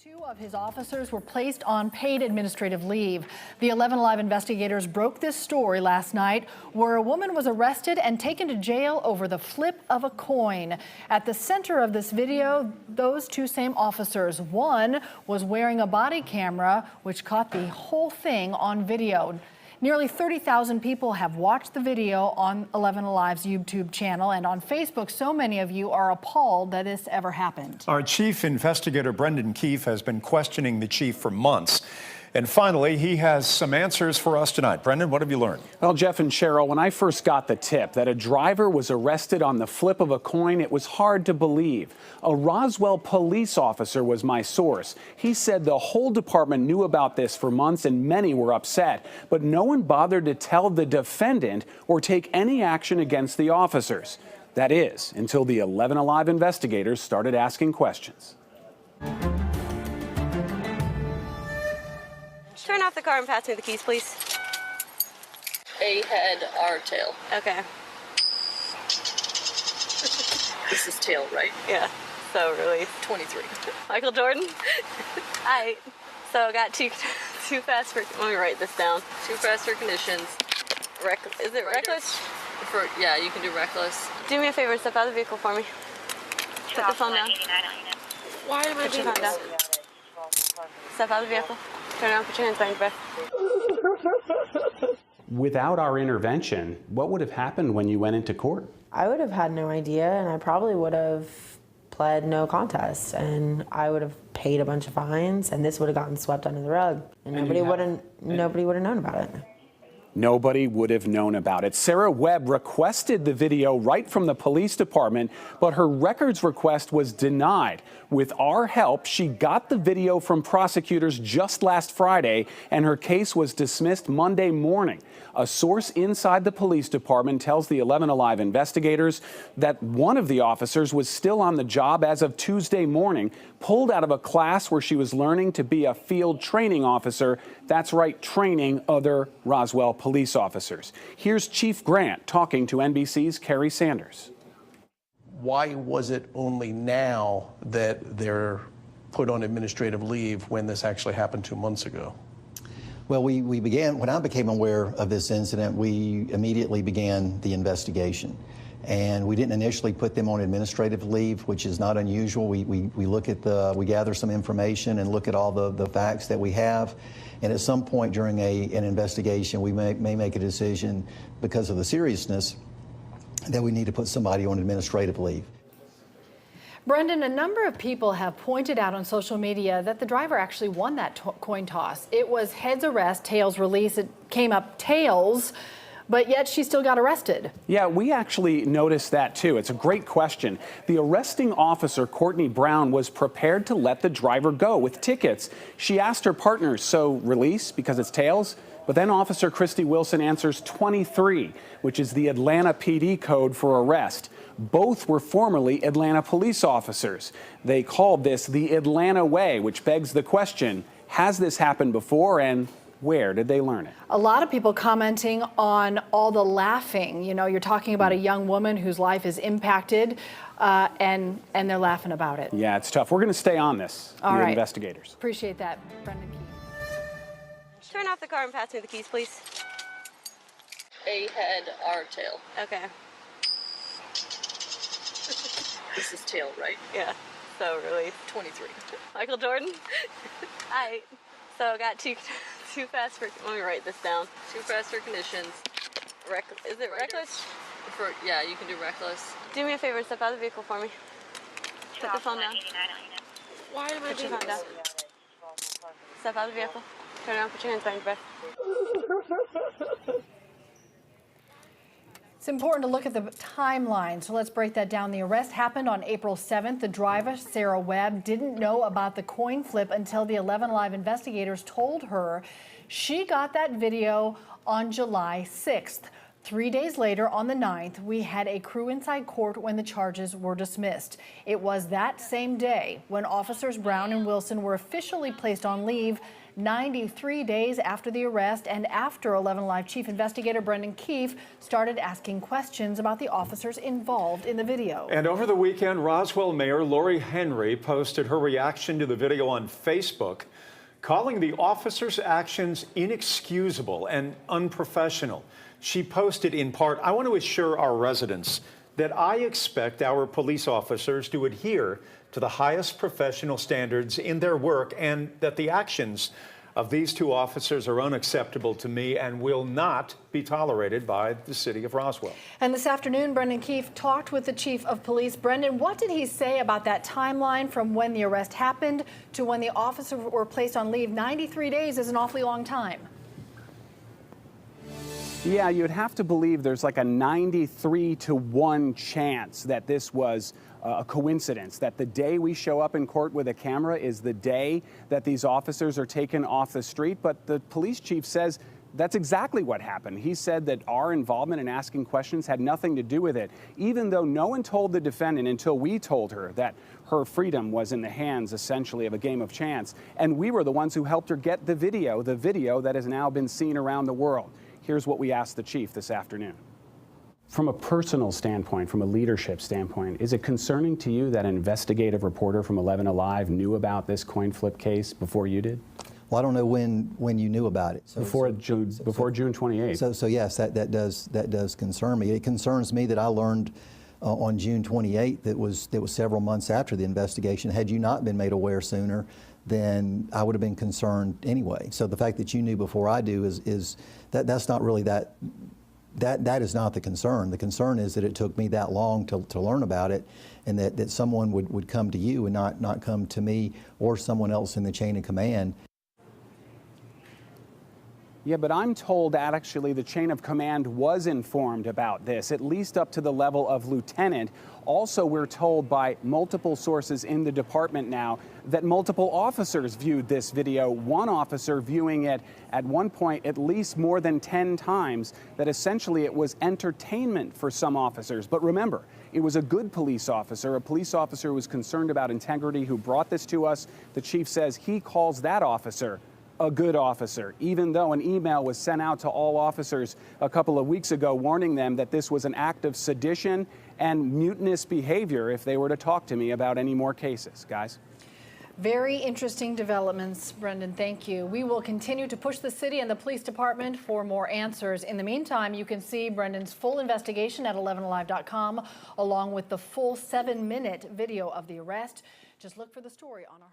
Two of his officers were placed on paid administrative leave. The 11 Alive investigators broke this story last night, where a woman was arrested and taken to jail over the flip of a coin. At the center of this video, those two same officers. One was wearing a body camera, which caught the whole thing on video. Nearly 30,000 people have watched the video on 11 Alive's YouTube channel, and on Facebook, so many of you are appalled that this ever happened. Our chief investigator, Brendan Keefe, has been questioning the chief for months. And finally, he has some answers for us tonight. Brendan, what have you learned? Well, Jeff and Cheryl, when I first got the tip that a driver was arrested on the flip of a coin, it was hard to believe. A Roswell police officer was my source. He said the whole department knew about this for months and many were upset, but no one bothered to tell the defendant or take any action against the officers. That is, until the 11 Alive investigators started asking questions. Turn off the car and pass me the keys, please. A head, R tail. Okay. This is tail, right? Yeah. So really, 23. Michael Jordan. Alright. So I got too fast for. Let me write this down. Too fast for conditions. Is it reckless? Yeah, you can do reckless. Do me a favor, step out of the vehicle for me. Put the phone down. Why am I Put your doing phone down. Step out of the vehicle. Turn around, put your hands behind your back. Without our intervention, what would have happened when you went into court? I would have had no idea, and I probably would have pled no contest, and I would have paid a bunch of fines, and this would have gotten swept under the rug, and nobody would have known about it. Nobody would have known about it. Sarah Webb requested the video right from the police department, but her records request was denied. With our help, she got the video from prosecutors just last Friday, and her case was dismissed Monday morning. A source inside the police department tells the 11 Alive investigators that one of the officers was still on the job as of Tuesday morning, pulled out of a class where she was learning to be a field training officer. That's right, training other Roswell police officers. Here's Chief Grant talking to NBC's Kerry Sanders. Why was it only now that they're put on administrative leave when this actually happened 2 months ago? Well, when I became aware of this incident, we immediately began the investigation. And we didn't initially put them on administrative leave, which is not unusual. We gather some information and look at all the facts that we have. And at some point during an investigation, we may make a decision because of the seriousness that we need to put somebody on administrative leave. Brendan, a number of people have pointed out on social media that the driver actually won that coin toss. It was heads arrest, tails release. It came up tails, but yet she still got arrested. Yeah, we actually noticed that too. It's a great question. The arresting officer, Courtney Brown, was prepared to let the driver go with tickets. She asked her partners, so release because it's tails? But then Officer Christy Wilson answers 23, which is the Atlanta PD code for arrest. Both were formerly Atlanta police officers. They called this the Atlanta way, which begs the question, has this happened before, and where did they learn it? A lot of people commenting on all the laughing. You know, you're talking about a young woman whose life is impacted, and they're laughing about it. Yeah, it's tough. We're going to stay on this, all right. Investigators. Appreciate that, Brendan Keefe. Turn off the car and pass me the keys, please. A head, R tail. Okay. This is tail, right? Yeah. So really, 23. Michael Jordan. Alright. So I got too fast for. Let me write this down. Too fast for conditions. Is it reckless? Yeah, you can do reckless. Do me a favor, step out of the vehicle for me. Put the phone down. Why am I Put your doing phone down. Step out of the vehicle. Turn around, put your hands behind your back. It's important to look at the timeline, so let's break that down. The arrest happened on April 7th. The driver, Sarah Webb, didn't know about the coin flip until the 11 Alive investigators told her. She got that video on July 6th. 3 days later, on the 9th, we had a crew inside court when the charges were dismissed. It was that same day when Officers Brown and Wilson were officially placed on leave. 93 days after the arrest and after 11 Alive Chief Investigator Brendan Keefe started asking questions about the officers involved in the video. And over the weekend, Roswell Mayor Lori Henry posted her reaction to the video on Facebook, calling the officers' actions inexcusable and unprofessional. She posted in part, "I want to assure our residents that I expect our police officers to adhere to the highest professional standards in their work and that the actions of these two officers are unacceptable to me and will not be tolerated by the city of Roswell." And this afternoon, Brendan Keefe talked with the chief of police. Brendan, what did he say about that timeline from when the arrest happened to when the officers were placed on leave? 93 days is an awfully long time. Yeah, you'd have to believe there's like a 93-to-1 chance that this was a coincidence, that the day we show up in court with a camera is the day that these officers are taken off the street. But the police chief says that's exactly what happened. He said that our involvement in asking questions had nothing to do with it, even though no one told the defendant until we told her that her freedom was in the hands, essentially, of a game of chance. And we were the ones who helped her get the video that has now been seen around the world. Here's what we asked the chief this afternoon. From a personal standpoint, from a leadership standpoint, is it concerning to you that an investigative reporter from 11 Alive knew about this coin flip case before you did? Well, I don't know when you knew about it. Before June 28th. So yes, that does concern me. It concerns me that I learned on June 28th that was several months after the investigation. Had you not been made aware sooner, then I would have been concerned anyway. So the fact that you knew before I do is that's not really that is not the concern. The concern is that it took me that long to learn about it, and that someone would come to you and not come to me or someone else in the chain of command. Yeah, but I'm told that actually the chain of command was informed about this, at least up to the level of lieutenant. Also, we're told by multiple sources in the department now that multiple officers viewed this video, one officer viewing it at one point at least more than 10 times, that essentially it was entertainment for some officers. But remember, it was a good police officer, a police officer who was concerned about integrity, who brought this to us. The chief says he calls that officer a good officer, even though an email was sent out to all officers a couple of weeks ago warning them that this was an act of sedition and mutinous behavior if they were to talk to me about any more cases. Guys? Very interesting developments, Brendan. Thank you. We will continue to push the city and the police department for more answers. In the meantime, you can see Brendan's full investigation at 11alive.com, along with the full 7-minute video of the arrest. Just look for the story on our